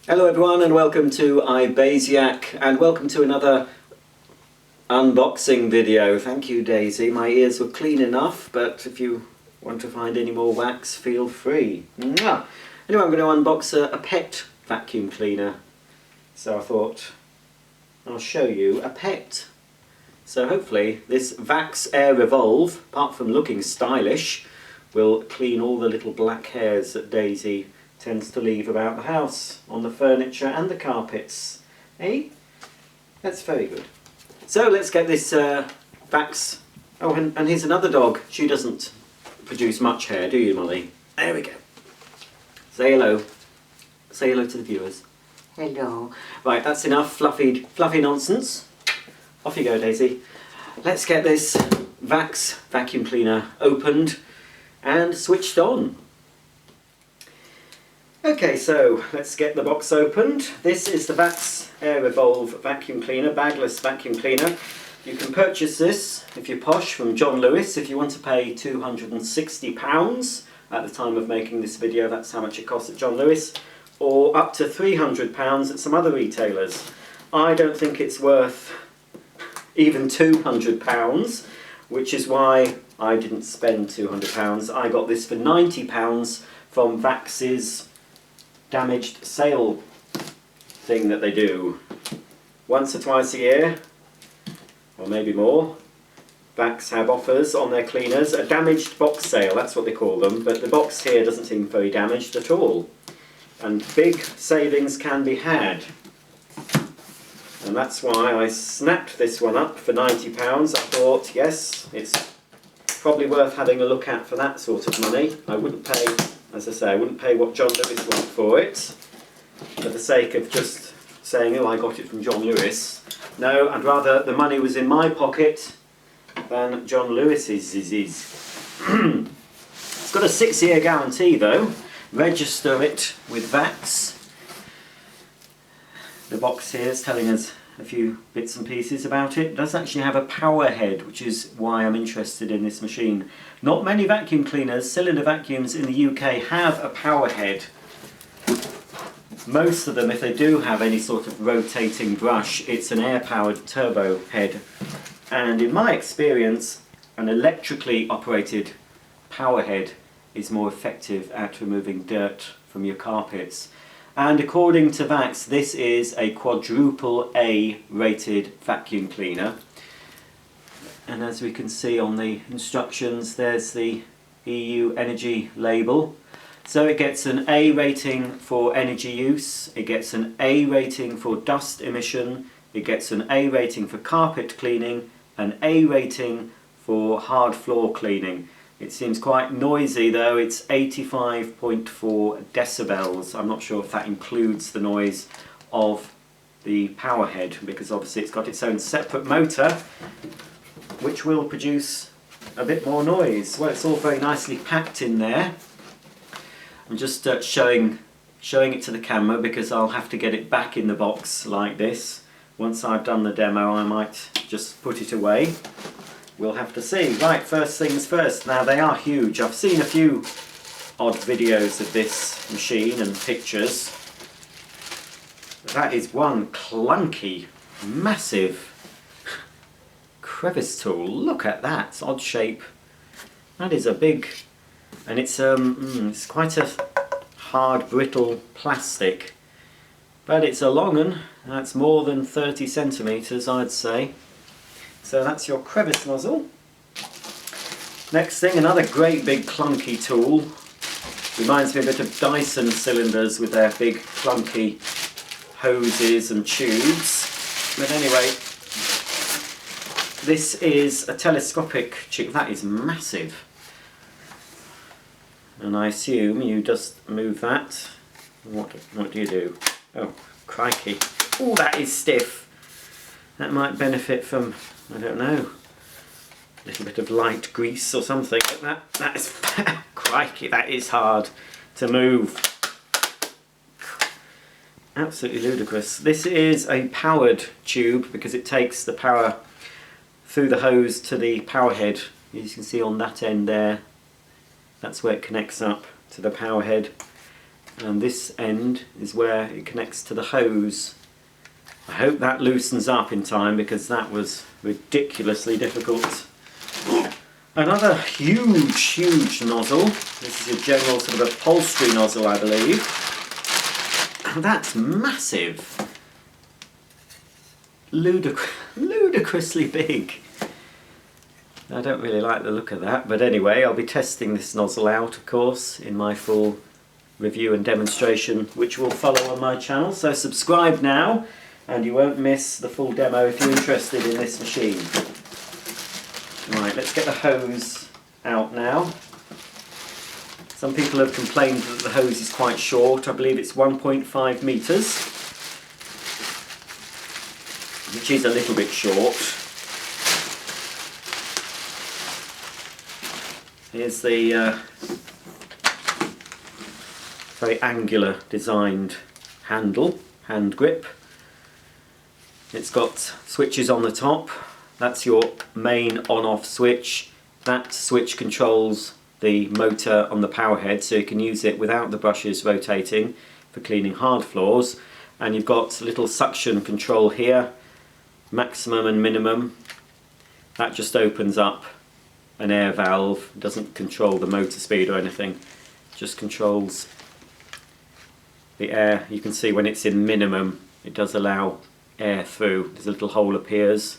Hello everyone and welcome to iBasiac and welcome to another unboxing video. Thank you Daisy, my ears were clean enough, but if you want to find any more wax feel free. Mwah! Anyway, I'm going to unbox a pet vacuum cleaner. So I thought I'll show you a pet. So hopefully this Vax AirRevolve, apart from looking stylish, will clean all the little black hairs that Daisy tends to leave about the house, on the furniture and the carpets. Eh? That's very good. So let's get this Vax... Oh, and here's another dog. She doesn't produce much hair, do you, Molly? There we go. Say hello. Say hello to the viewers. Hello. Right, that's enough fluffy nonsense. Off you go, Daisy. Let's get this Vax vacuum cleaner opened and switched on. Okay, so let's get the box opened. This is the Vax AirRevolve vacuum cleaner, Bagless vacuum cleaner. You can purchase this, if you're posh, from John Lewis. If you want to pay £260 at the time of making this video, that's how much it costs at John Lewis, or up to £300 at some other retailers. I don't think it's worth even £200, which is why I didn't spend £200. I got this for £90 from Vax's damaged sale thing that they do once or twice a year, or maybe more. Vax have offers on their cleaners, a damaged box sale, that's what they call them, but the box here doesn't seem very damaged at all, and big savings can be had, and that's why I snapped this one up for £90. I thought, yes, it's probably worth having a look at for that sort of money. I wouldn't pay, as I say, I wouldn't pay what John Lewis want for it, for the sake of just saying, oh, I got it from John Lewis. No, I'd rather the money was in my pocket than John Lewis's. It's got a 6-year guarantee though. Register it with Vax. The box here is telling us a few bits and pieces about it. It does actually have a power head, which is why I'm interested in this machine. Not many vacuum cleaners, cylinder vacuums in the UK, have a power head. Most of them, if they do have any sort of rotating brush, it's an air-powered turbo head. And in my experience, an electrically operated power head is more effective at removing dirt from your carpets. And according to Vax, this is a quadruple A rated vacuum cleaner. And as we can see on the instructions, there's the EU energy label. So it gets an A rating for energy use, it gets an A rating for dust emission, it gets an A rating for carpet cleaning, an A rating for hard floor cleaning. It seems quite noisy though, it's 85.4 decibels. I'm not sure if that includes the noise of the power head, because obviously it's got its own separate motor which will produce a bit more noise. Well, it's all very nicely packed in there. I'm just showing it to the camera because I'll have to get it back in the box like this. Once I've done the demo I might just put it away. We'll have to see. Right, first things first. Now they are huge. I've seen a few odd videos of this machine and pictures. That is one clunky, massive crevice tool. Look at that odd shape. That is a big, and it's quite a hard, brittle plastic. But it's a long one. That's more than 30 centimetres, I'd say. So that's your crevice nozzle. Next thing, another great big clunky tool. Reminds me a bit of Dyson cylinders with their big clunky hoses and tubes. But anyway, this is a telescopic tube. That is massive. And I assume you just move that. What do you do? Oh, crikey. Oh, that is stiff. That might benefit from, I don't know, a little bit of light grease or something. But that is, crikey, that is hard to move. Absolutely ludicrous. This is a powered tube because it takes the power through the hose to the power head. As you can see on that end there, that's where it connects up to the power head. and this end is where it connects to the hose. I hope that loosens up in time because that was ridiculously difficult. Another huge nozzle. This is a general sort of upholstery nozzle, I believe. And that's massive. Ludicrously big. I don't really like the look of that, but anyway, I'll be testing this nozzle out, of course, in my full review and demonstration, which will follow on my channel. So subscribe now, and you won't miss the full demo if you're interested in this machine. Right, let's get the hose out now. Some people have complained that the hose is quite short. I believe it's 1.5 metres, which is a little bit short. Here's the very angular designed hand grip. It's got switches on the top. That's your main on-off switch. That switch controls the motor on the power head, so you can use it without the brushes rotating for cleaning hard floors. And you've got a little suction control here, maximum and minimum. That just opens up an air valve. It doesn't control the motor speed or anything, it just controls the air. You can see when it's in minimum it does allow air through. There's a little hole appears,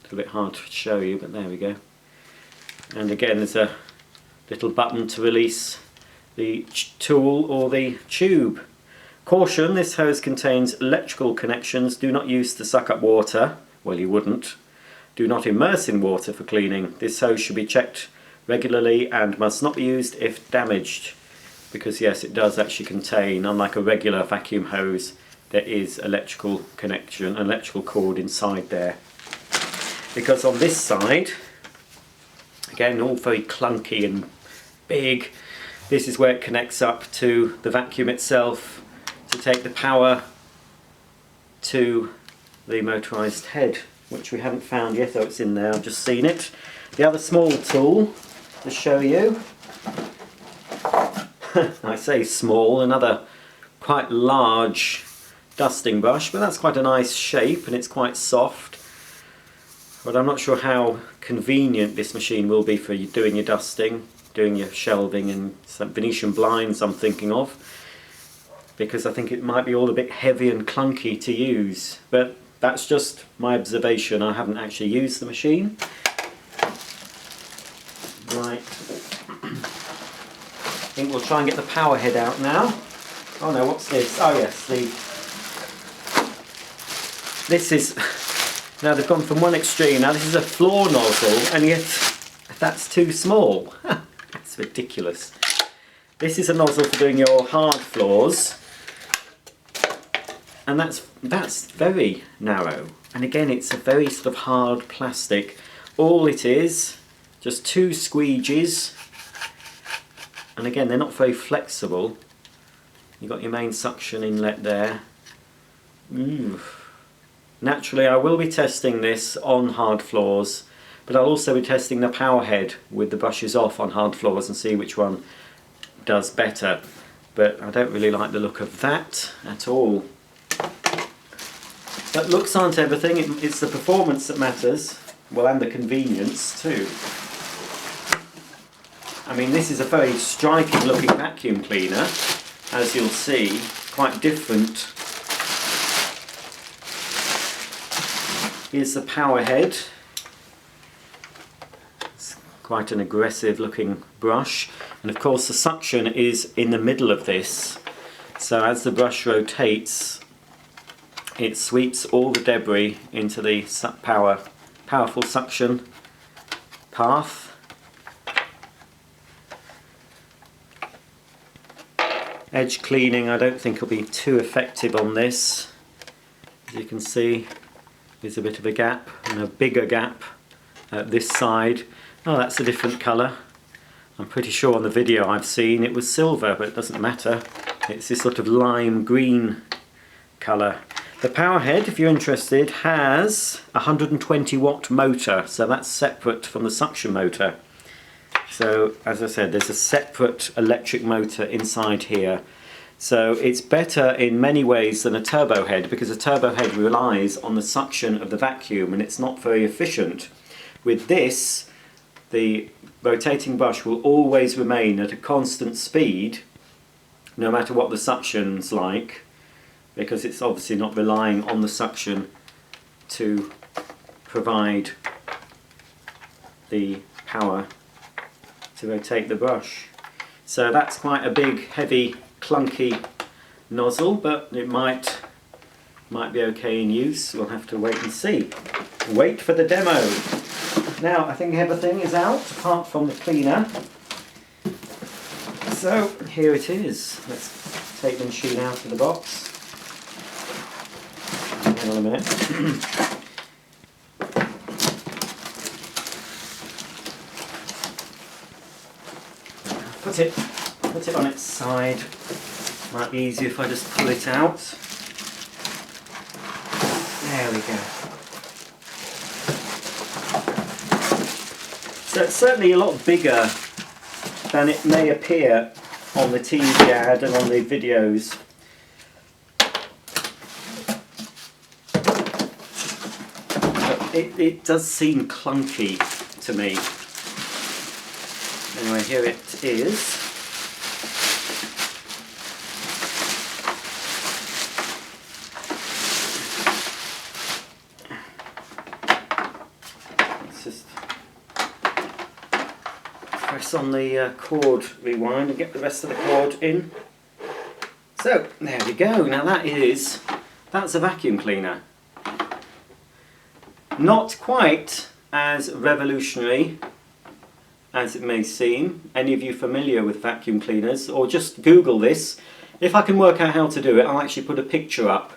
a little bit hard to show you, but there we go. And again there's a little button to release the tool or the tube. Caution, this hose contains electrical connections. Do not use to suck up water. Well, you wouldn't. Do not immerse in water for cleaning. This hose should be checked regularly and must not be used if damaged, because yes, it does actually contain, unlike a regular vacuum hose, there is electrical connection, electrical cord inside there. Because on this side, again, all very clunky and big, this is where it connects up to the vacuum itself to take the power to the motorised head, which we haven't found yet, though it's in there, I've just seen it. The other small tool to show you, I say small, another quite large dusting brush, but that's quite a nice shape and it's quite soft. But I'm not sure how convenient this machine will be for you doing your dusting, doing your shelving and some Venetian blinds I'm thinking of, because I think it might be all a bit heavy and clunky to use. But that's just my observation. I haven't actually used the machine. Right. I think we'll try and get the power head out now. Oh no, what's this? Oh yes, this is, now they've gone from one extreme. Now this is a floor nozzle, and yet that's too small. That's ridiculous. This is a nozzle for doing your hard floors, and that's very narrow. And again, it's a very sort of hard plastic. All it is, just two squeegees, and again, they're not very flexible. You've got your main suction inlet there. Naturally, I will be testing this on hard floors, but I'll also be testing the power head with the brushes off on hard floors and see which one does better. But I don't really like the look of that at all. But looks aren't everything, it's the performance that matters, well, and the convenience too. I mean, this is a very striking looking vacuum cleaner, as you'll see, quite different. Here's the power head. It's quite an aggressive looking brush, and of course the suction is in the middle of this, so as the brush rotates it sweeps all the debris into the powerful suction path. Edge cleaning I don't think will be too effective on this. As you can see, there's a bit of a gap and a bigger gap at this side. Oh, that's a different colour. I'm pretty sure on the video I've seen it was silver, but it doesn't matter. It's this sort of lime green colour. The power head, if you're interested, has a 120 watt motor, so that's separate from the suction motor. So, as I said, there's a separate electric motor inside here. So it's better in many ways than a turbo head, because a turbo head relies on the suction of the vacuum and it's not very efficient. With this, the rotating brush will always remain at a constant speed no matter what the suction's like, because it's obviously not relying on the suction to provide the power to rotate the brush. So that's quite a big, heavy, clunky nozzle, but it might be okay in use. We'll have to wait and see. Wait for the demo. Now I think everything is out apart from the cleaner. So here it is. Let's take the machine out of the box. Hang on a minute. Put it on its side. Might be easier if I just pull it out. There we go. So it's certainly a lot bigger than it may appear on the TV ad and on the videos. But it does seem clunky to me. Anyway, here it is. Let's just press on the cord rewind and get the rest of the cord in. So, there we go. Now that's a vacuum cleaner. Not quite as revolutionary as it may seem. Any of you familiar with vacuum cleaners, or just Google this. If I can work out how to do it, I'll actually put a picture up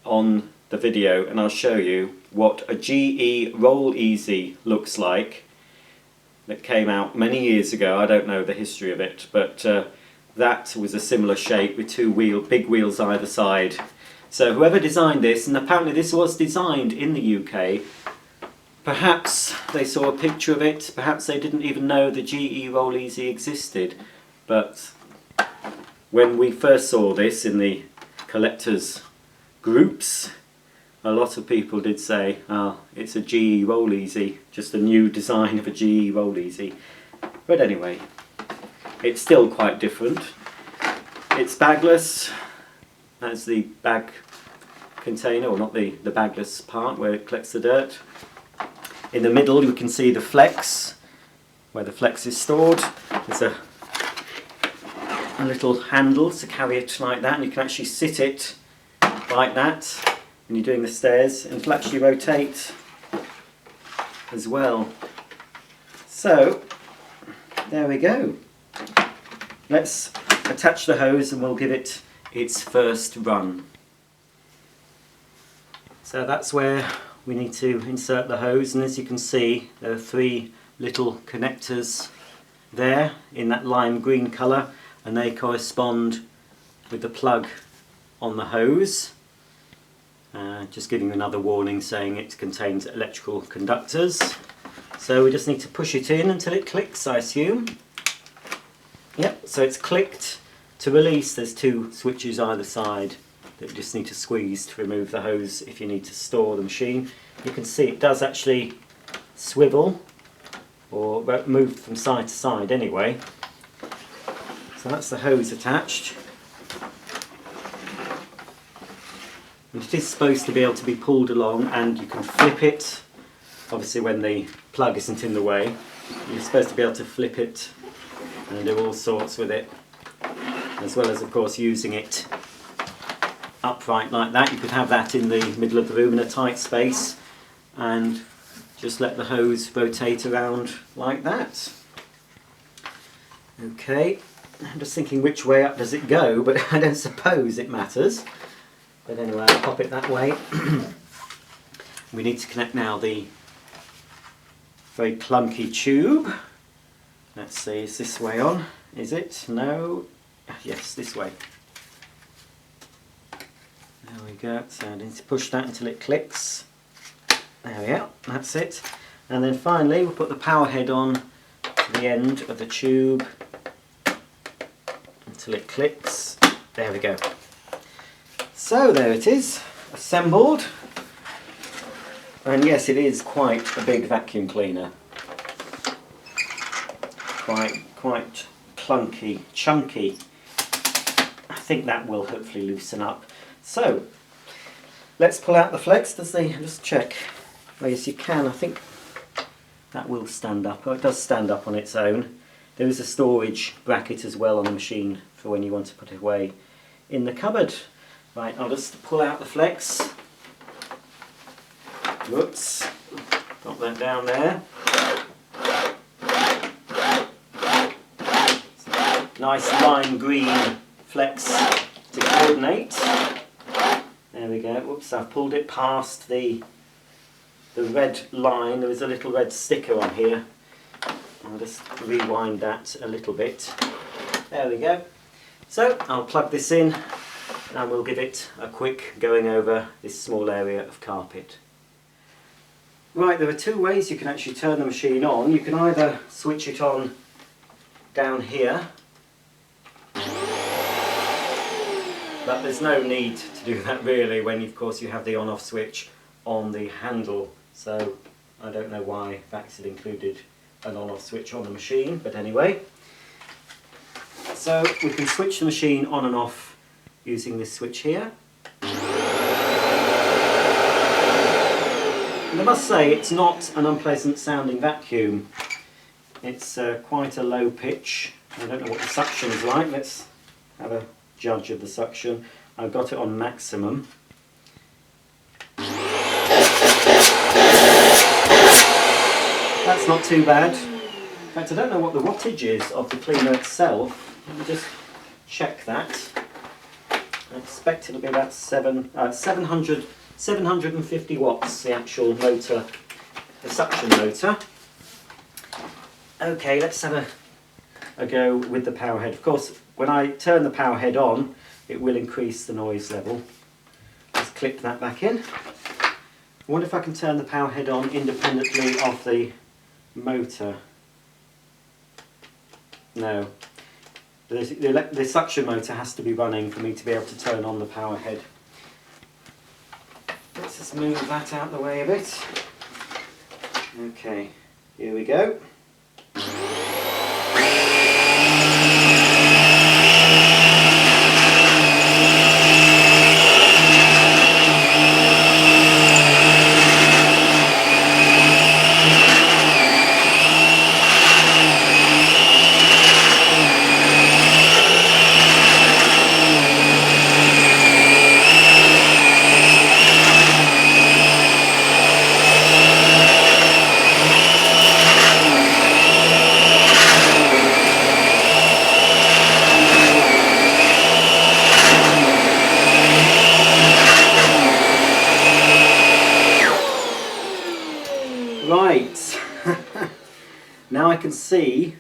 on the video and I'll show you what a GE Roll Easy looks like. That came out many years ago. I don't know the history of it, but that was a similar shape with big wheels either side. So whoever designed this, and apparently this was designed in the UK, perhaps they saw a picture of it, perhaps they didn't even know the GE Roll Easy existed, but when we first saw this in the collectors groups, a lot of people did say, oh, it's a GE Roll Easy, just a new design of a GE Roll Easy. But anyway, it's still quite different. It's bagless, that's the bag container, or not the bagless part where it collects the dirt. In the middle you can see the flex, where the flex is stored. There's a little handle to carry it like that, and you can actually sit it like that when you're doing the stairs, and it'll actually rotate as well. So there we go. Let's attach the hose and we'll give it its first run. So that's where we need to insert the hose, and as you can see there are 3 little connectors there in that lime green colour, and they correspond with the plug on the hose. Just giving you another warning saying it contains electrical conductors. So we just need to push it in until it clicks, I assume. Yep, so it's clicked. To release, there's 2 switches either side that you just need to squeeze to remove the hose if you need to store the machine. You can see it does actually swivel, or move from side to side anyway. So that's the hose attached. And it is supposed to be able to be pulled along, and you can flip it, obviously when the plug isn't in the way. You're supposed to be able to flip it and do all sorts with it, as well as of course using it upright like that. You could have that in the middle of the room in a tight space and just let the hose rotate around like that. Okay, I'm just thinking which way up does it go, but I don't suppose it matters. But anyway, I'll pop it that way. We need to connect now the very clunky tube. Let's see, is this way on? Is it? No? Yes, this way. There we go. So I need to push that until it clicks. There we are, that's it. And then finally we'll put the power head on to the end of the tube until it clicks. There we go. So there it is, assembled. And yes, it is quite a big vacuum cleaner. Quite clunky, chunky. I think that will hopefully loosen up. So, let's pull out the flex. Just check. Oh yes, you can. I think that will stand up. Oh, it does stand up on its own. There is a storage bracket as well on the machine for when you want to put it away in the cupboard. Right, I'll just pull out the flex. Whoops, got that down there. Nice lime green flex to coordinate. There we go. Whoops, I've pulled it past the red line. There is a little red sticker on here. I'll just rewind that a little bit. There we go. So I'll plug this in and we'll give it a quick going over this small area of carpet. Right, there are two ways you can actually turn the machine on. You can either switch it on down here, but there's no need to do that really when of course you have the on-off switch on the handle. So I don't know why Vax had included an on-off switch on the machine, but anyway. So we can switch the machine on and off using this switch here. And I must say it's not an unpleasant sounding vacuum. It's quite a low pitch. I don't know what the suction is like. Let's have a judge of the suction. I've got it on maximum. That's not too bad. In fact, I don't know what the wattage is of the cleaner itself. Let me just check that. I expect it'll be about 750 watts, the actual motor, the suction motor. Okay, let's have a go with the power head. Of course, when I turn the power head on, it will increase the noise level. Let's clip that back in. I wonder if I can turn the power head on independently of the motor. No. The suction motor has to be running for me to be able to turn on the power head. Let's just move that out the way a bit. Okay, here we go. Right, now I can see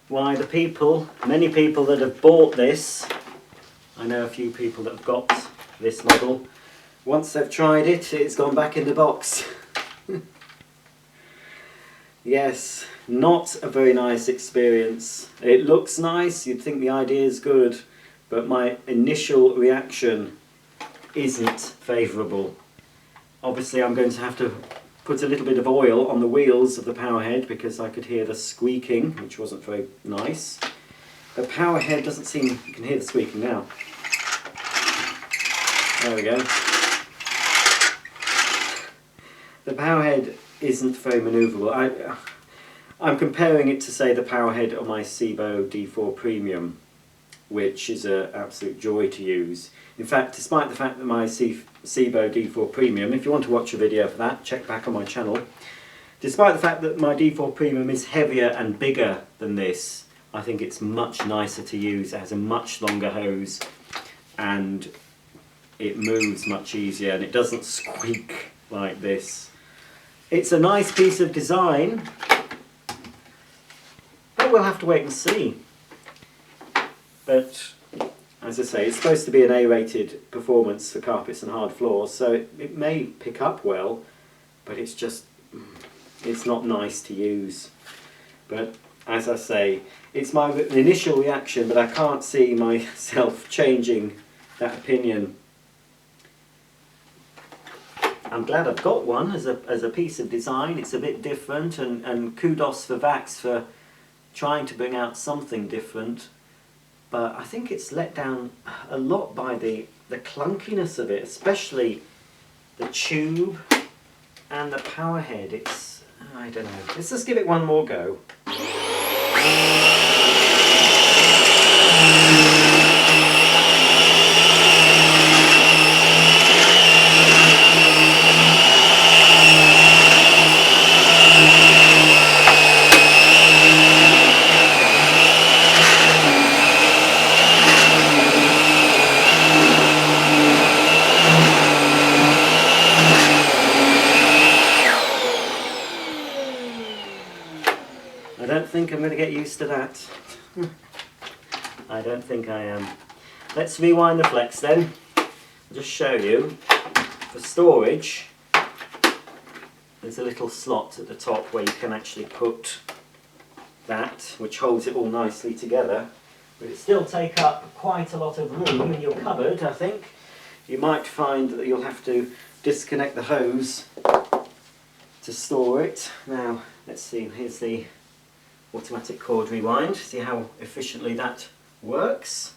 why many people that have bought this, I know a few people that have got this model, once they've tried it, it's gone back in the box. Yes, not a very nice experience. It looks nice, you'd think the idea is good, but my initial reaction isn't favourable. Obviously I'm going to have to put a little bit of oil on the wheels of the power head because I could hear the squeaking, which wasn't very nice. The power head doesn't seem, you can hear the squeaking now. There we go. The power head isn't very manoeuvrable. I'm comparing it to, say, the power head on my Cibo D4 Premium, which is an absolute joy to use. In fact, despite the fact that my Cibo D4 Premium, if you want to watch a video for that, check back on my channel. Despite the fact that my D4 Premium is heavier and bigger than this, I think it's much nicer to use. It has a much longer hose and it moves much easier and it doesn't squeak like this. It's a nice piece of design, but we'll have to wait and see. But as I say, it's supposed to be an A-rated performance for carpets and hard floors, so it may pick up well, but it's not nice to use. But as I say, it's my initial reaction, but I can't see myself changing that opinion. I'm glad I've got one as a piece of design. It's a bit different, and kudos for Vax for trying to bring out something different. But I think it's let down a lot by the clunkiness of it, especially the tube and the power head. It's, I don't know. Let's just give it one more go. I don't think I'm going to get used to that. I don't think I am. Let's rewind the flex then. I'll just show you. For storage, there's a little slot at the top where you can actually put that, which holds it all nicely together. But it still take up quite a lot of room in your cupboard, I think. You might find that you'll have to disconnect the hose to store it. Now, let's see, here's the automatic cord rewind. See how efficiently that works.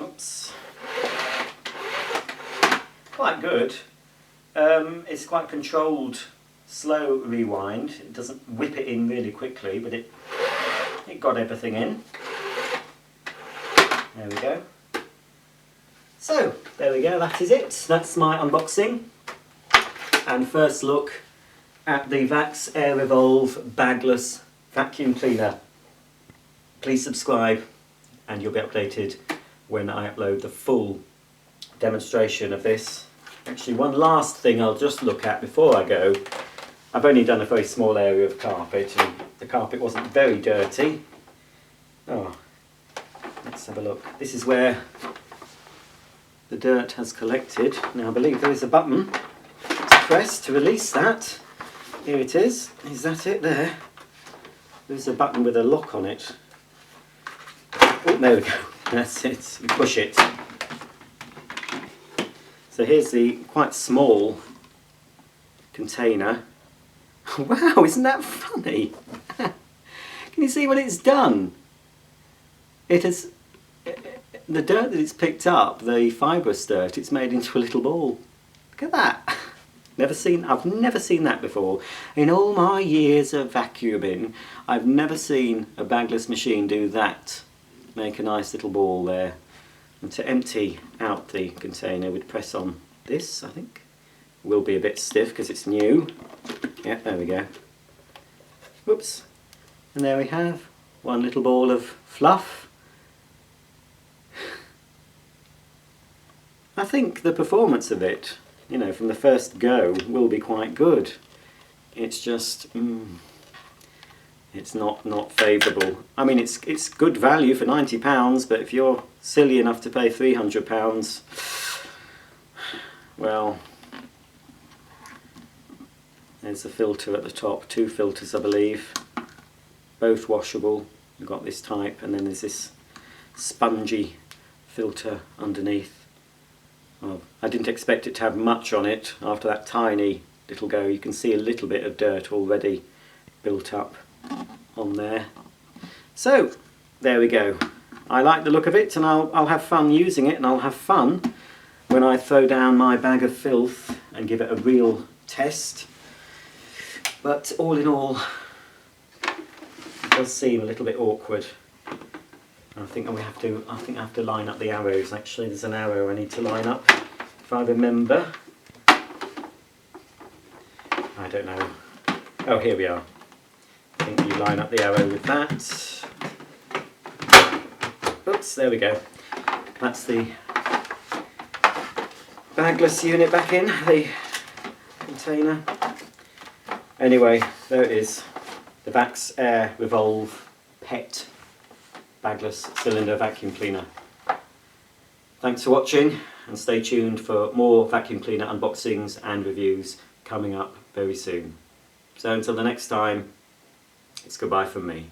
Oops. Quite good. It's quite controlled, slow rewind. It doesn't whip it in really quickly, but it got everything in. There we go. So, there we go, that is it. That's my unboxing and first look at the Vax AirRevolve Bagless vacuum cleaner. Please subscribe and you'll be updated when I upload the full demonstration of this. Actually, one last thing I'll just look at before I go. I've only done a very small area of carpet and the carpet wasn't very dirty. Oh, let's have a look. This is where the dirt has collected. Now I believe there is a button to press to release that. Here it is. Is that it there? There's a button with a lock on it. Oh, there we go. That's it. You push it. So here's the quite small container. Wow, isn't that funny? Can you see what it's done? It has, the dirt that it's picked up, the fibrous dirt, it's made into a little ball. Look at that. I've never seen that before. In all my years of vacuuming, I've never seen a bagless machine do that. Make a nice little ball there. And to empty out the container, we'd press on this, I think. Will be a bit stiff because it's new. Yeah, there we go. Whoops. And there we have one little ball of fluff. I think the performance of it, you know, from the first go, will be quite good. It's just, it's not favourable. I mean, it's good value for £90, but if you're silly enough to pay £300, well, there's a filter at the top, 2 filters I believe, both washable. You've got this type, and then there's this spongy filter underneath. Well, I didn't expect it to have much on it after that tiny little go. You can see a little bit of dirt already built up on there. So, there we go. I like the look of it and I'll have fun using it, and I'll have fun when I throw down my bag of filth and give it a real test. But all in all, it does seem a little bit awkward. I think I have to line up the arrows. Actually, there's an arrow I need to line up, if I remember. I don't know. Oh, here we are. I think you line up the arrow with that. Oops, there we go. That's the bagless unit back in the container. Anyway, there it is. The Vax AirRevolve PET bagless cylinder vacuum cleaner. Thanks for watching, and stay tuned for more vacuum cleaner unboxings and reviews coming up very soon. So until the next time, it's goodbye from me.